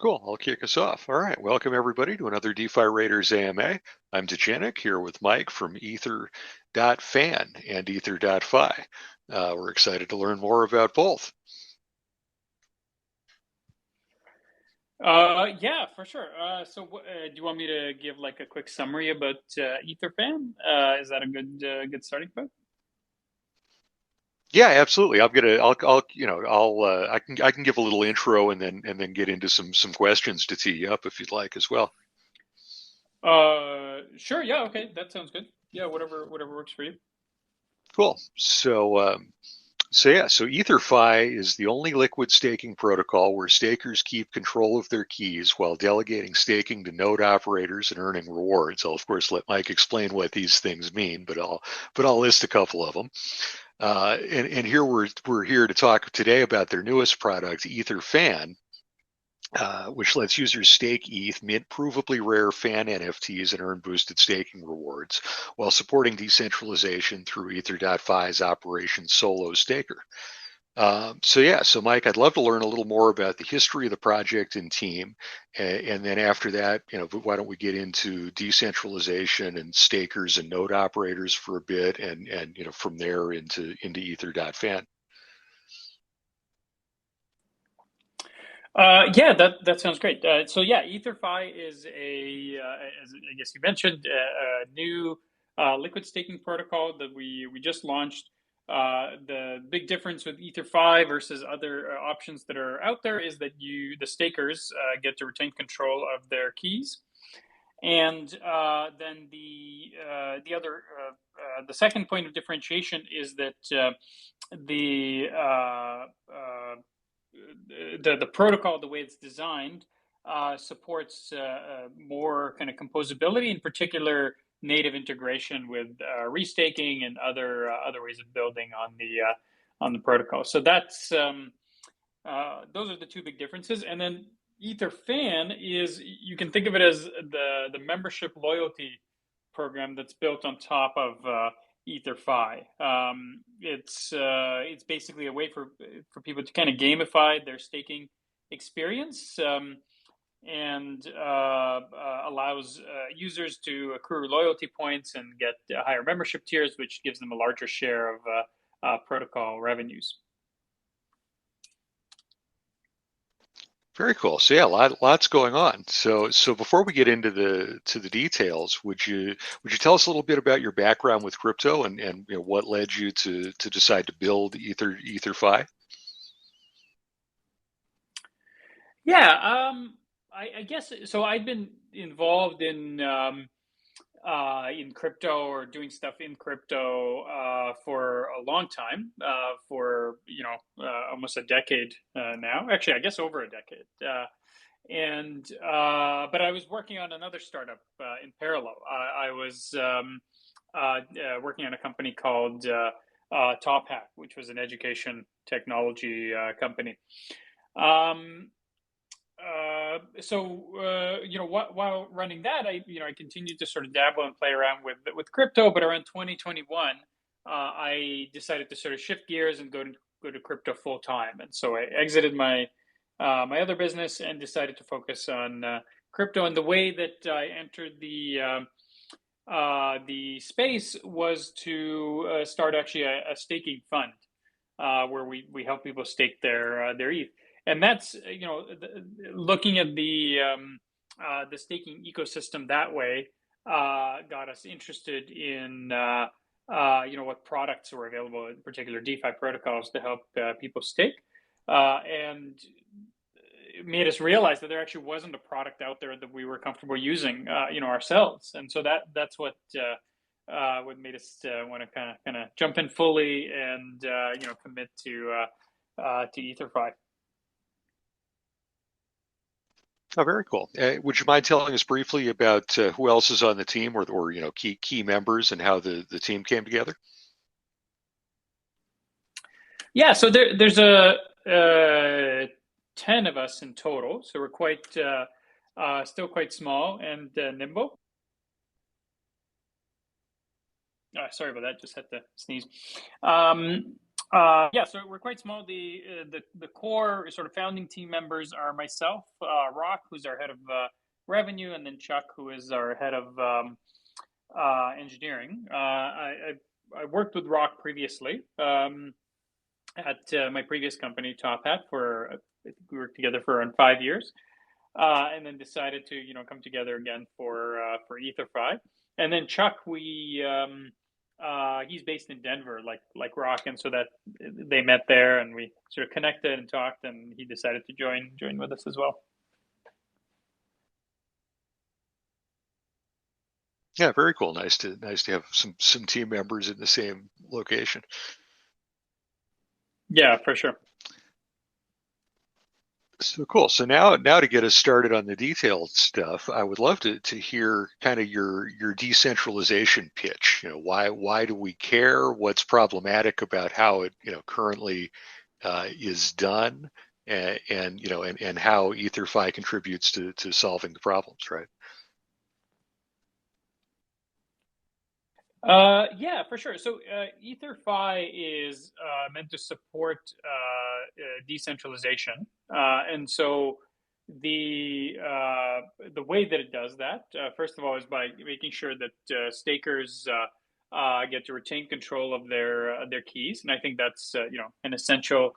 Cool. I'll kick us off. All right. Welcome, everybody, to another DeFi Raiders AMA. I'm Dejanik here with Mike from Ether.fan and Ether.fi. We're excited to learn more about both. Yeah, for sure. Do you want me to give like a quick summary about EtherFan? Is that a good starting point? Yeah, absolutely. I can give a little intro and then get into some questions to tee you up if you'd like as well. Sure. Yeah. Okay. That sounds good. Yeah. Whatever works for you. Cool. So EtherFi is the only liquid staking protocol where stakers keep control of their keys while delegating staking to node operators and earning rewards. I'll of course let Mike explain what these things mean, but I'll list a couple of them. And here we're here to talk today about their newest product, EtherFan, which lets users stake ETH, mint provably rare fan NFTs, and earn boosted staking rewards, while supporting decentralization through Ether.fi's Operation Solo Staker. So Mike, I'd love to learn a little more about the history of the project and team, and then after that, why don't we get into decentralization and stakers and node operators for a bit, and from there into Ether.fan. Yeah, that sounds great. So yeah, EtherFi is as I guess you mentioned, a new liquid staking protocol that we just launched. The big difference with EtherFi versus other options that are out there is that the stakers get to retain control of their keys, and then the second point of differentiation is that the uh, uh, the protocol, the way it's designed, supports more kind of composability, in particular native integration with restaking and other ways of building on the protocol. So that's those are the two big differences. And then EtherFan is, you can think of it as the membership loyalty program that's built on top of EtherFi. It's basically a way for people to kind of gamify their staking experience, and allows users to accrue loyalty points and get higher membership tiers, which gives them a larger share of protocol revenues. Very cool. So yeah, lots going on. So before we get into the details, would you tell us a little bit about your background with crypto and what led you to decide to build EtherFi? Yeah, I guess so. I've been involved in crypto or doing stuff in crypto for a long time, for almost a decade now. Actually, I guess over a decade. And But I was working on another startup in parallel. I was working on a company called Top Hat, which was an education technology company. Um, while running that, I continued to sort of dabble and play around with crypto. But around 2021, I decided to sort of shift gears and go to crypto full time. And so I exited my other business and decided to focus on crypto. And the way that I entered the space was to start actually a staking fund, where we help people stake their ETH. And that's looking at the staking ecosystem that way got us interested in what products were available, in particular DeFi protocols, to help people stake, and it made us realize that there actually wasn't a product out there that we were comfortable using, ourselves. And so that's what made us want to kind of jump in fully and commit to EtherFi. Oh, very cool. Would you mind telling us briefly about who else is on the team, or key members, and how the team came together? Yeah, so there's a 10 of us in total, so we're quite still quite small and nimble. Sorry about that, just had to sneeze. Yeah, so we're quite small. The core sort of founding team members are myself, Rock, who's our head of revenue, and then Chuck, who is our head of engineering. I worked with Rock previously at my previous company, Top Hat, for I think we worked together for around 5 years, and then decided to come together again for EtherFi. And then Chuck, we he's based in Denver, like Rock, and so that they met there, and we sort of connected and talked, and he decided to join with us as well. Yeah, very cool. Nice to have some team members in the same location. Yeah, for sure. So cool. So now to get us started on the detailed stuff, I would love to hear kind of your decentralization pitch. Why do we care? What's problematic about how it currently is done, and how EtherFi contributes to solving the problems, right? Yeah, for sure. So EtherFi is meant to support decentralization, and so the way that it does that, first of all, is by making sure that stakers get to retain control of their keys, and I think that's an essential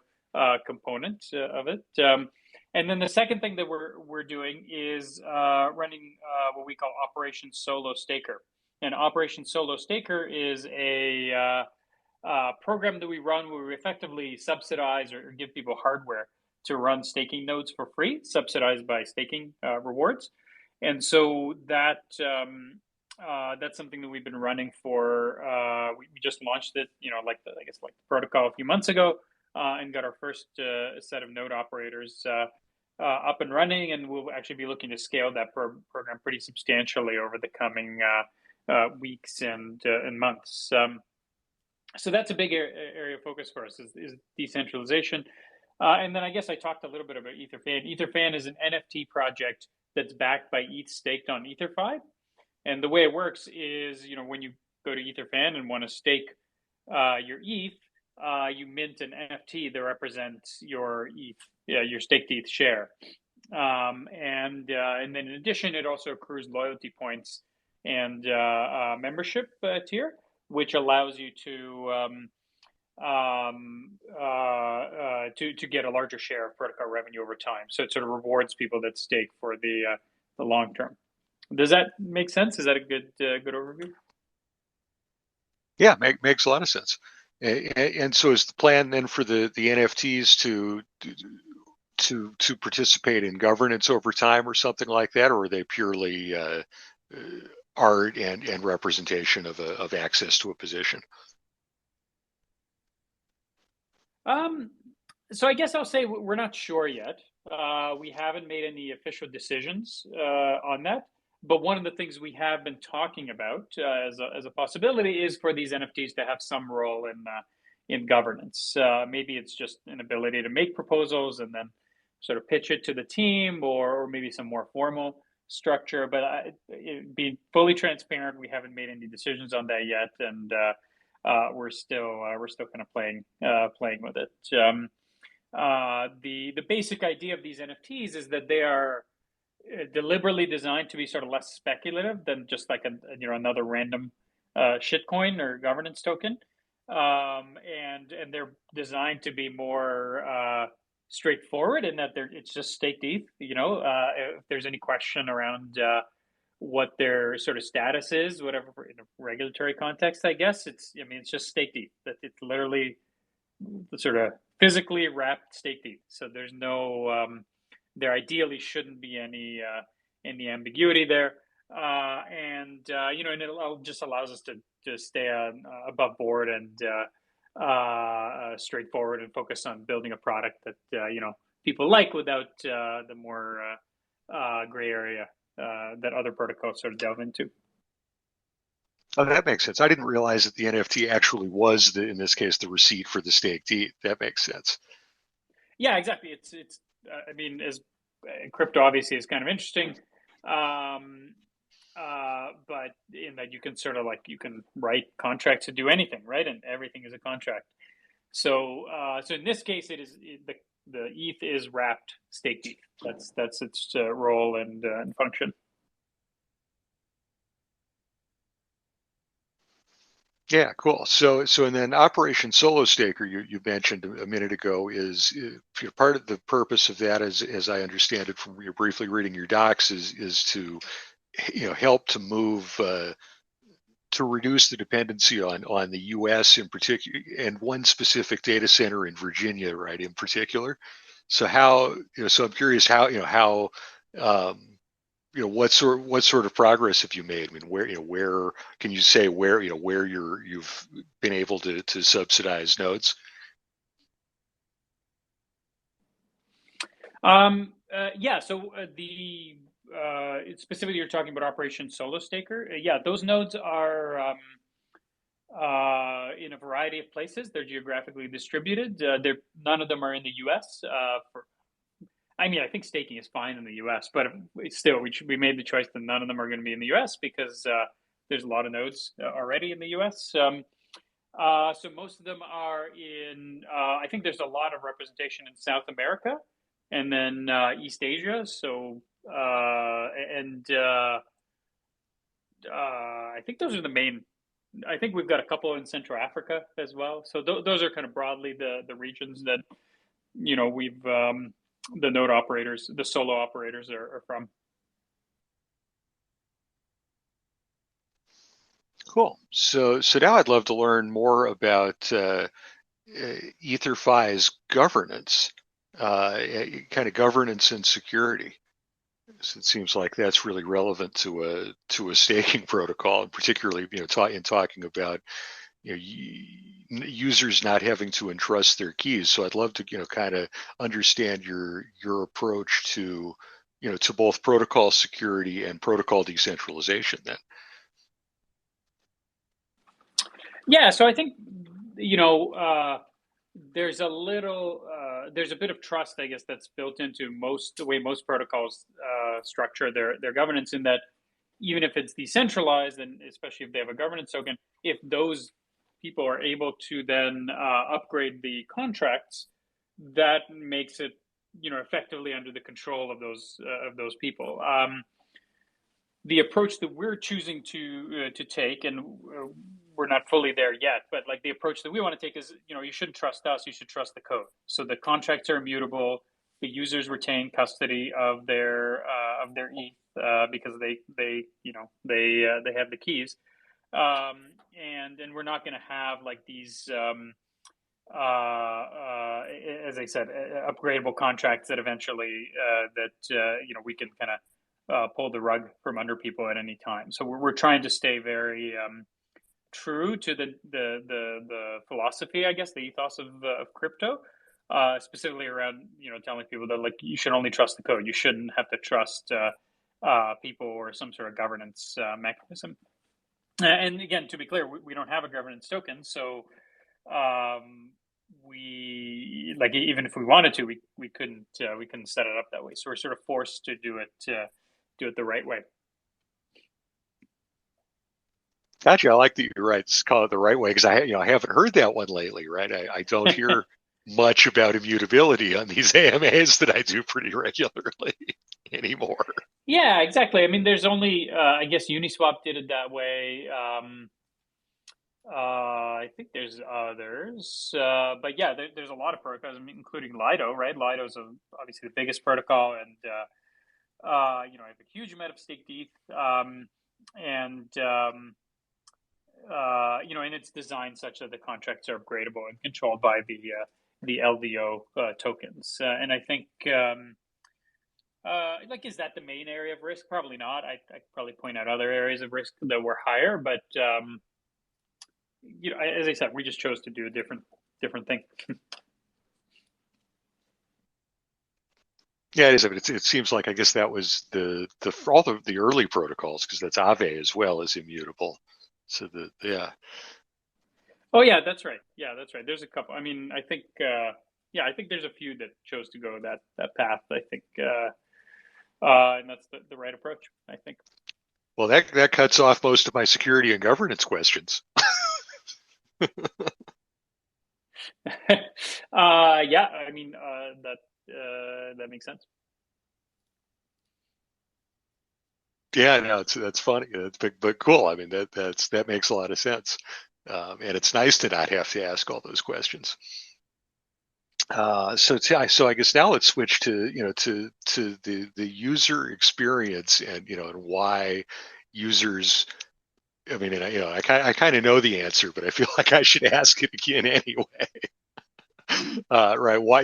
component of it. And then the second thing that we're doing is running what we call Operation Solo Staker. And Operation Solo Staker is a program that we run where we effectively subsidize or give people hardware to run staking nodes for free, subsidized by staking rewards. And so that's something that we've been running for. We just launched it, like the protocol a few months ago, and got our first set of node operators up and running, and we'll actually be looking to scale that program pretty substantially over the coming weeks and months. So that's a big area of focus for us is decentralization. And then I guess I talked a little bit about EtherFan. EtherFan is an NFT project that's backed by ETH staked on EtherFi. And the way it works is, when you go to EtherFan and want to stake your ETH, you mint an NFT that represents your ETH, your staked ETH share. And then in addition, it also accrues loyalty points and membership tier, which allows you to get a larger share of protocol revenue over time. So it sort of rewards people that stake for the long term. Does that make sense? Is that a good overview? Yeah, makes a lot of sense. And so is the plan then for the NFTs to participate in governance over time or something like that, or are they purely art and representation of access to a position? So I guess I'll say we're not sure yet. We haven't made any official decisions on that. But one of the things we have been talking about as a possibility is for these NFTs to have some role in governance. Maybe it's just an ability to make proposals and then sort of pitch it to the team, or maybe some more formal structure. But being fully transparent, we haven't made any decisions on that yet, and we're still kind of playing with it. The basic idea of these NFTs is that they are deliberately designed to be sort of less speculative than just like another random shitcoin or governance token, and they're designed to be more straightforward in that it's just staked ETH. If there's any question around what their sort of status is, whatever in a regulatory context, I guess it's just staked ETH. That it's literally sort of physically wrapped staked ETH. So there's no there ideally shouldn't be any ambiguity there, and it just allows us to stay above board and straightforward and focus on building a product that people like without the more gray area that other protocols sort of delve into. Oh, that makes sense. I didn't realize that the NFT actually was in this case, the receipt for the staked ETH. That makes sense. Yeah, exactly. It's as crypto obviously is kind of interesting, but in that you can sort of you can write contracts to do anything, right? And everything is a contract. So in this case, the ETH is wrapped staked ETH. That's its role and function. Yeah, cool. So and then Operation Solo Staker, you mentioned a minute ago, is part of the purpose of that, as I understand it from your briefly reading your docs, is to help to move to reduce the dependency on the U.S. in particular, and one specific data center in Virginia, right, in particular. So so I'm curious how what sort of progress have you made? I mean, where can you say where you've been able to subsidize nodes? Yeah. So the specifically, you're talking about Operation Solo Staker. Yeah, those nodes are in a variety of places. They're geographically distributed. They're None of them are in the U.S. I mean, I think staking is fine in the U.S., but still, we made the choice that none of them are going to be in the U.S. because there's a lot of nodes already in the U.S. So most of them are in. I think there's a lot of representation in South America, and then East Asia. So and I think those are the main. I think we've got a couple in Central Africa as well. So those are kind of broadly the regions that we've the node operators, the solo operators are from. Cool. So now I'd love to learn more about EtherFi's governance, kind of governance and security. So it seems like that's really relevant to a staking protocol, and particularly in talking about users not having to entrust their keys. So I'd love to kind of understand your approach to both protocol security and protocol decentralization. Then. Yeah, so I think there's there's a bit of trust, I guess, that's built into the way most protocols structure their governance, in that even if it's decentralized, and especially if they have a governance token, if those people are able to then upgrade the contracts, that makes it effectively under the control of those people. The approach that we're choosing to take, and we're not fully there yet, but like the approach that we want to take is, you shouldn't trust us, you should trust the code. So the contracts are immutable. The users retain custody of their ETH because they have the keys, and we're not going to have like these. As I said, upgradable contracts that eventually we can kind of pull the rug from under people at any time. So we're trying to stay very true to the philosophy, I guess, the ethos of crypto, specifically around telling people that like you should only trust the code. You shouldn't have to trust people or some sort of governance mechanism. And again, to be clear, we don't have a governance token, so we like even if we wanted to, we couldn't set it up that way. So we're sort of forced to do it the right way. Gotcha. I like that you're right. It's called it the right way, because I haven't heard that one lately, right? I don't hear much about immutability on these AMAs that I do pretty regularly anymore. Yeah, exactly. I mean, there's only I guess Uniswap did it that way. I think there's others, but yeah, there's a lot of protocols, including Lido, right? Lido's obviously the biggest protocol, and I have a huge amount of staked ETH, and and it's designed such that the contracts are upgradable and controlled by the LVO tokens. And I think, like, is that the main area of risk? Probably not. I could probably point out other areas of risk that were higher, but as I said, we just chose to do a different thing. Yeah, it is. I mean, it seems like I guess that was for all the early protocols, because that's Aave as well as immutable. So yeah. Oh yeah, that's right. Yeah, that's right. There's a couple. I mean, I think I think there's a few that chose to go that path. I think, and that's the right approach, I think. Well, that cuts off most of my security and governance questions. Yeah, I mean, that makes sense. Yeah, no, that's funny. That's big, but cool. I mean, that makes a lot of sense, and it's nice to not have to ask all those questions. So I guess now let's switch to the user experience and and why users. I mean, and I kind of know the answer, but I feel like I should ask it again anyway. Right? Why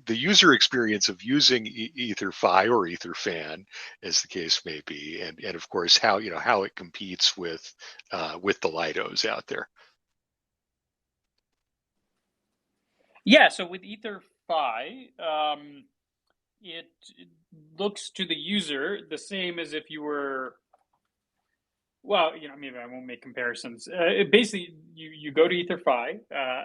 the user experience of using EtherFi or EtherFan, as the case may be, and of course how how it competes with the Lidos out there. Yeah, so with EtherFi, it looks to the user the same as if you were, well, maybe I won't make comparisons. Basically, you go to EtherFi.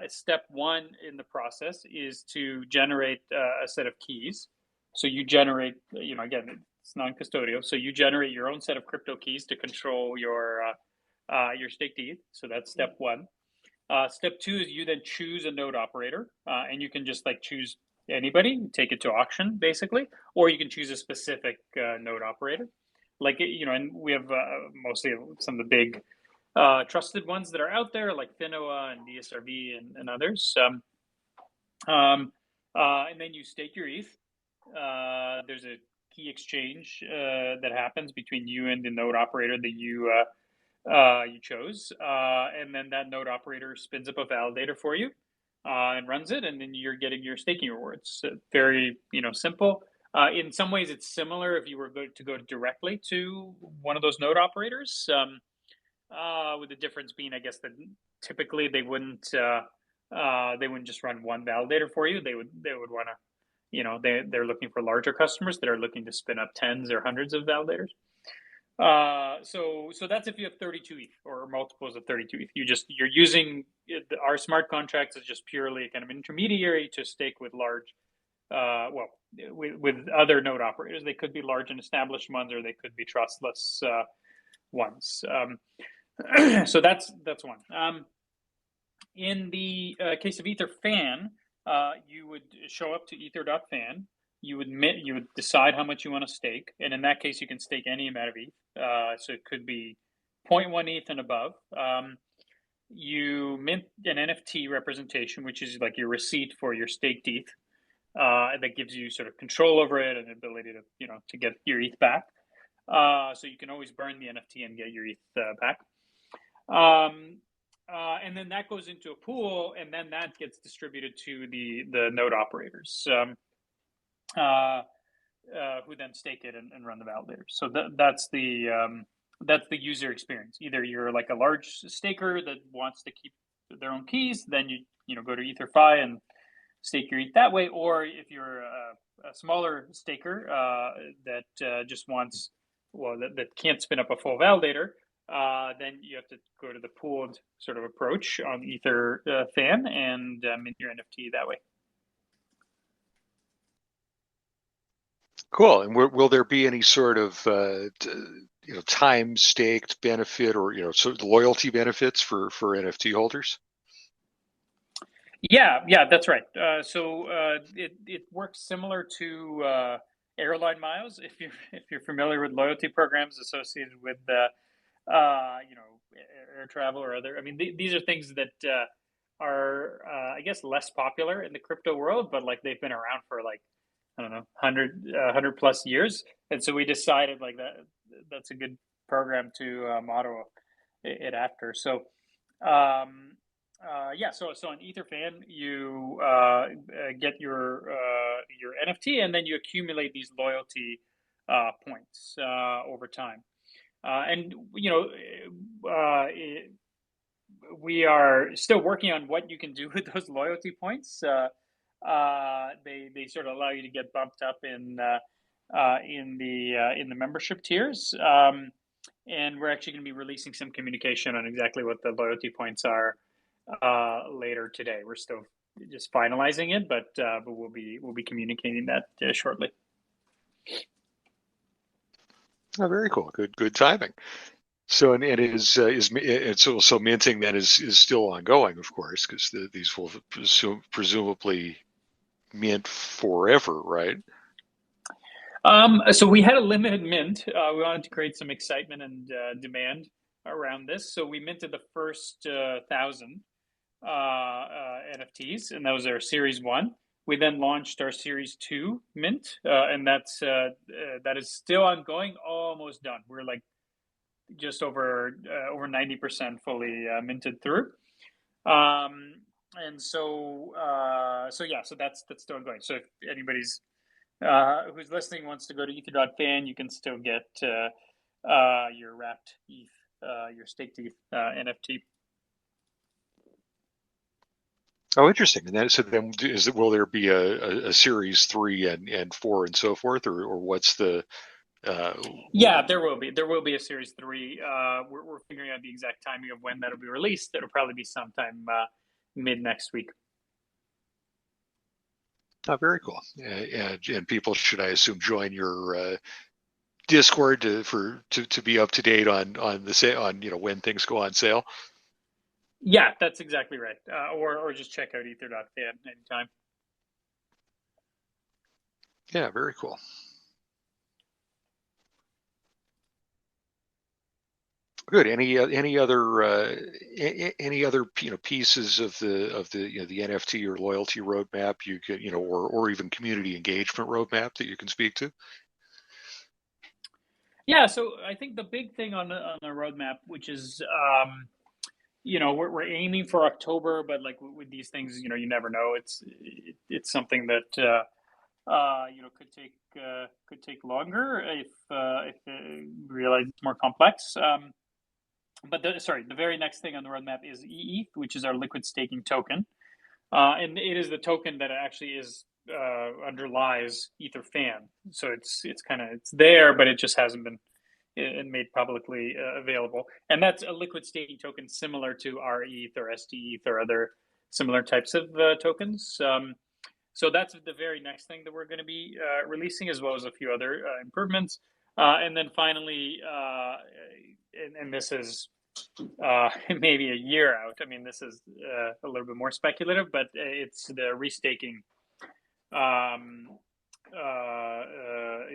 Step one in the process is to generate a set of keys. So you generate, again, it's non-custodial. So you generate your own set of crypto keys to control your staked ETH. So that's step one. Step two is you then choose a node operator, and you can just like choose anybody, take it to auction basically, or you can choose a specific node operator. Like and we have mostly some of the big trusted ones that are out there, like Finoa and DSRV and others. And then you stake your ETH. There's a key exchange that happens between you and the node operator that you chose, and then that node operator spins up a validator for you and runs it, and then you're getting your staking rewards. So very simple. In some ways, it's similar if you were to go directly to one of those node operators. With the difference being, I guess, that typically they wouldn't just run one validator for you. They would want to, they're looking for larger customers that are looking to spin up tens or hundreds of validators. So that's if you have 32 ETH or multiples of 32 ETH. You're using our smart contracts as just purely kind of intermediary to stake with large, well, with other node operators. They could be large and established ones, or they could be trustless ones. So that's one. In the case of EtherFan, you would show up to ether.fan. You would decide how much you want to stake, and in that case, you can stake any amount of ETH. So it could be zero point 0.1 ETH and above. You mint an NFT representation, which is like your receipt for your staked ETH. That gives you sort of control over it and ability to get your ETH back. So you can always burn the NFT and get your ETH back. And then that goes into a pool, and then that gets distributed to the node operators, who then stake it and run the validators. So that's the user experience. Either you're like a large staker that wants to keep their own keys, then you go to EtherFi and stake your ETH that way, or if you're a smaller staker that just wants, well, that can't spin up a full validator, then you have to go to the pooled sort of approach on EtherFan and mint your NFT that way. Cool. And will there be any sort of time staked benefit or sort of loyalty benefits for NFT holders? Yeah, that's right. So it works similar to airline miles. If you're familiar with loyalty programs associated with air travel or other. I mean, these are things that are I guess less popular in the crypto world, but like they've been around for like, I don't know, 100 plus years, and so we decided like that's a good program to motto it after. So yeah, so on EtherFan, you get your NFT, and then you accumulate these loyalty points over time. And we are still working on what you can do with those loyalty points. They sort of allow you to get bumped up in the membership tiers. And we're actually going to be releasing some communication on exactly what the loyalty points are later today. We're still just finalizing it, but we'll be communicating that shortly. Oh, very cool. Good timing. So and it is it's also minting then is still ongoing, of course, because these will presumably mint forever, right? So we had a limited mint. We wanted to create some excitement and demand around this. So we minted the first 1,000 NFTs, and that was our Series 1. We then launched our Series 2 mint, and that is still ongoing, almost done. We're like just over 90% fully minted through. And so yeah, so that's still going. So if anybody's who's listening wants to go to ether.fan, you can still get your wrapped ETH, your staked ETH NFT. Oh, interesting. And then so then will there be a series 3 and 4 and so forth, or what's the uh, Yeah, there will be a series 3. We're figuring out the exact timing of when that'll be released. It'll probably be sometime mid next week. oh, very cool. And people should, I assume, join your Discord to be up to date on the sale, on when things go on sale. Yeah, that's exactly right. Or just check out ether.fan anytime. Yeah, very cool. Good. Any other pieces of the NFT or loyalty roadmap you could or even community engagement roadmap that you can speak to? Yeah, so I think the big thing on the roadmap, which is we're aiming for October, but like with these things, you never know. It's something that could take longer if we realize it's more complex. But the very next thing on the roadmap is EETH, which is our liquid staking token, and it is the token that actually is underlies EtherFan. So it's there, but it just hasn't been made publicly available. And that's a liquid staking token similar to RETH or STETH or other similar types of tokens. So that's the very next thing that we're going to be releasing, as well as a few other improvements. And then finally, and this is maybe a year out. I mean, this is a little bit more speculative, but it's the restaking um,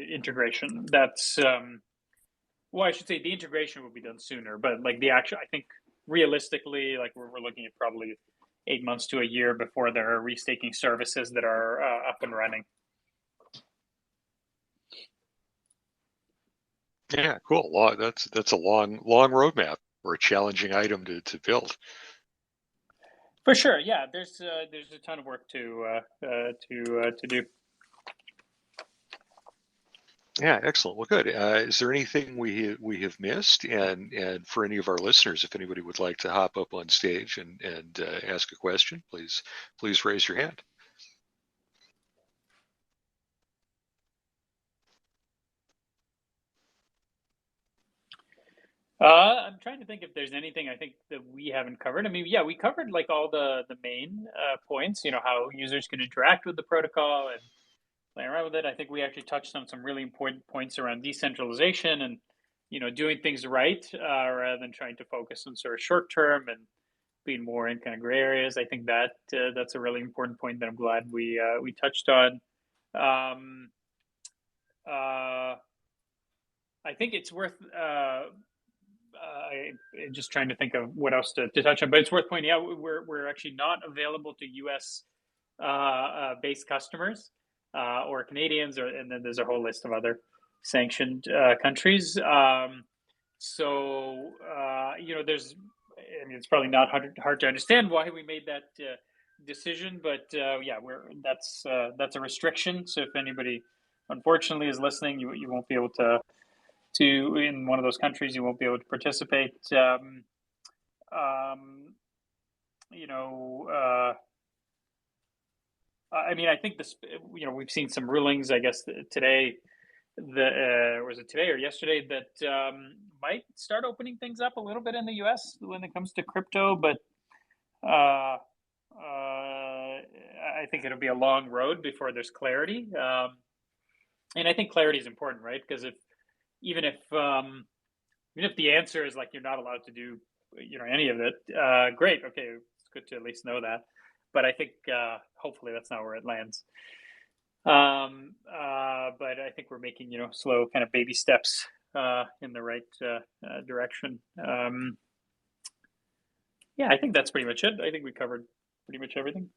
integration. Well, I should say the integration will be done sooner, but like the actual, I think realistically, like we're looking at probably 8 months to a year before there are restaking services that are up and running. Yeah, cool. That's a long roadmap or a challenging item to build. For sure, yeah. There's a ton of work to do. Yeah, excellent. Well, good. Is there anything we have missed? And for any of our listeners, if anybody would like to hop up on stage and ask a question, please raise your hand. I'm trying to think if there's anything I think that we haven't covered. I mean, yeah, we covered like all the main points. How users can interact with the protocol and play around with it. I think we actually touched on some really important points around decentralization and doing things right rather than trying to focus on sort of short term and being more in kind of gray areas. I think that's a really important point that I'm glad we touched on. Um, uh, I think it's worth just trying to think of what else to touch on, but it's worth pointing out we're actually not available to U.S. Based customers or Canadians, and then there's a whole list of other sanctioned countries. So there's, I mean, it's probably not hard to understand why we made that decision, but yeah, that's a restriction. So if anybody, unfortunately, is listening, you won't be able to in one of those countries, you won't be able to participate. Um, you know, I mean, I think this. We've seen some rulings. I guess today, was it today or yesterday that might start opening things up a little bit in the U.S. when it comes to crypto, but uh, I think it'll be a long road before there's clarity. And I think clarity is important, right? Because even if even if the answer is like you're not allowed to do, any of it, great. Okay, it's good to at least know that. But I think hopefully that's not where it lands. But I think we're making, slow kind of baby steps in the right direction. Yeah, I think that's pretty much it. I think we covered pretty much everything.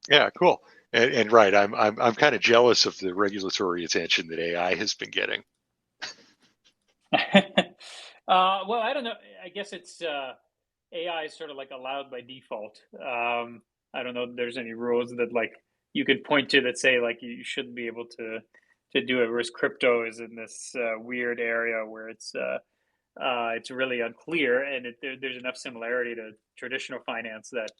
Yeah, cool. And right, I'm kind of jealous of the regulatory attention that AI has been getting. Well, I don't know. I guess it's AI is sort of like allowed by default. I don't know if there's any rules that like you could point to that say like you shouldn't be able to do it. Whereas crypto is in this weird area where it's really unclear, and there's enough similarity to traditional finance that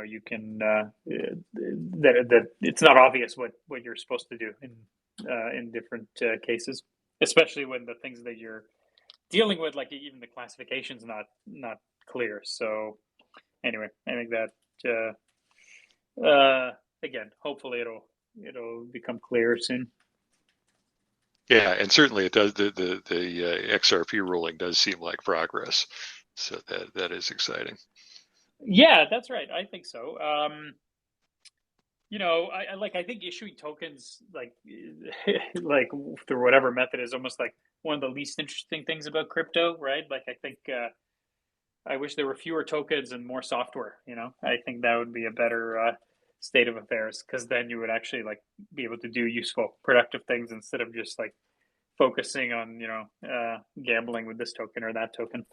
you can that it's not obvious what you're supposed to do in different cases, especially when the things that you're dealing with, like even the classification's not clear. So anyway, I think that again, hopefully it'll become clear soon. Yeah, and certainly it does. The XRP ruling does seem like progress, so that is exciting. Yeah, that's right. I think so. I think issuing tokens like like through whatever method is almost like one of the least interesting things about crypto, right? Like I think I wish there were fewer tokens and more software. I think that would be a better state of affairs, because then you would actually like be able to do useful, productive things instead of just like focusing on gambling with this token or that token.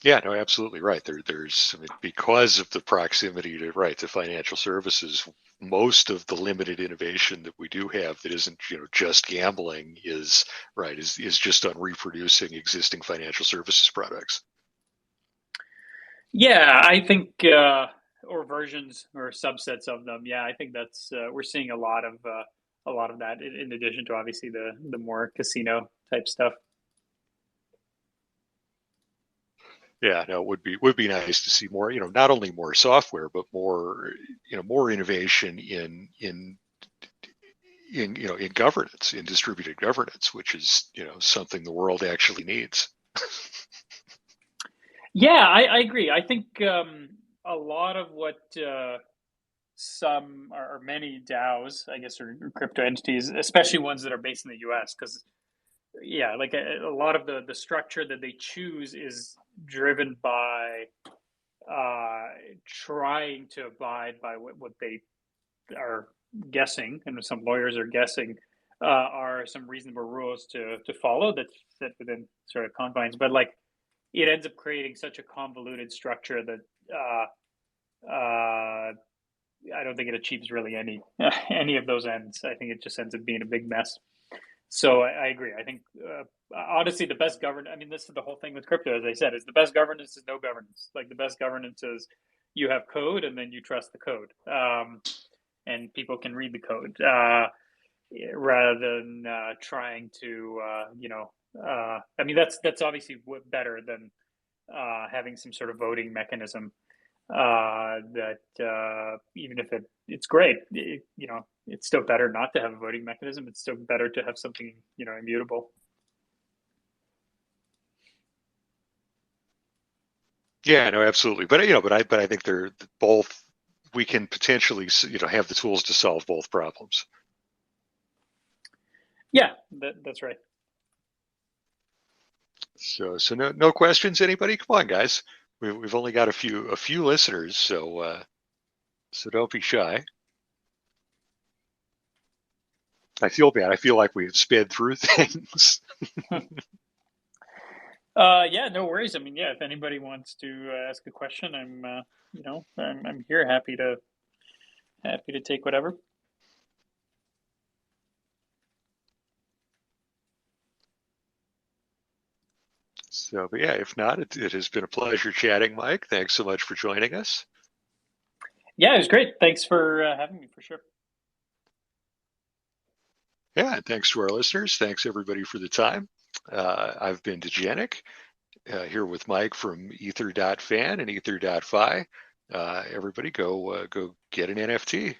Yeah, no, absolutely right. There's I mean, because of the proximity to financial services, most of the limited innovation that we do have that isn't just gambling is just on reproducing existing financial services products. Yeah, I think or versions or subsets of them. Yeah, I think that's we're seeing a lot of that in addition to obviously the more casino type stuff. Yeah, no, it would be nice to see more, not only more software, but more, more innovation in governance, in distributed governance, which is, something the world actually needs. Yeah, I agree. I think a lot of what some or many DAOs, I guess, or crypto entities, especially ones that are based in the U.S., because yeah, like a lot of the structure that they choose is driven by uh, trying to abide by what they are guessing, and some lawyers are guessing, are some reasonable rules to follow that fit within sort of confines. But like it ends up creating such a convoluted structure that uh, I don't think it achieves really any any of those ends. I think it just ends up being a big mess. So I agree. I think honestly, the best governance. I mean, this is the whole thing with crypto. As I said, is the best governance is no governance. Like the best governance is you have code and then you trust the code, and people can read the code rather than trying to I mean, that's obviously better than having some sort of voting mechanism that even if it's great, it's still better not to have a voting mechanism. It's still better to have something immutable. Yeah, no, absolutely. But I think they're both. We can potentially, have the tools to solve both problems. Yeah, that's right. So no questions. Anybody? Come on, guys. We've only got a few listeners, so don't be shy. I feel bad. I feel like we've sped through things. Yeah, no worries. I mean, yeah, if anybody wants to ask a question, I'm here, happy to take whatever. But yeah, if not, it has been a pleasure chatting, Mike. Thanks so much for joining us. Yeah, it was great. Thanks for having me, for sure. Yeah, and thanks to our listeners. Thanks everybody for the time. I've been Degenic, here with Mike from Ether.fan and Ether.fi. Everybody go get an NFT.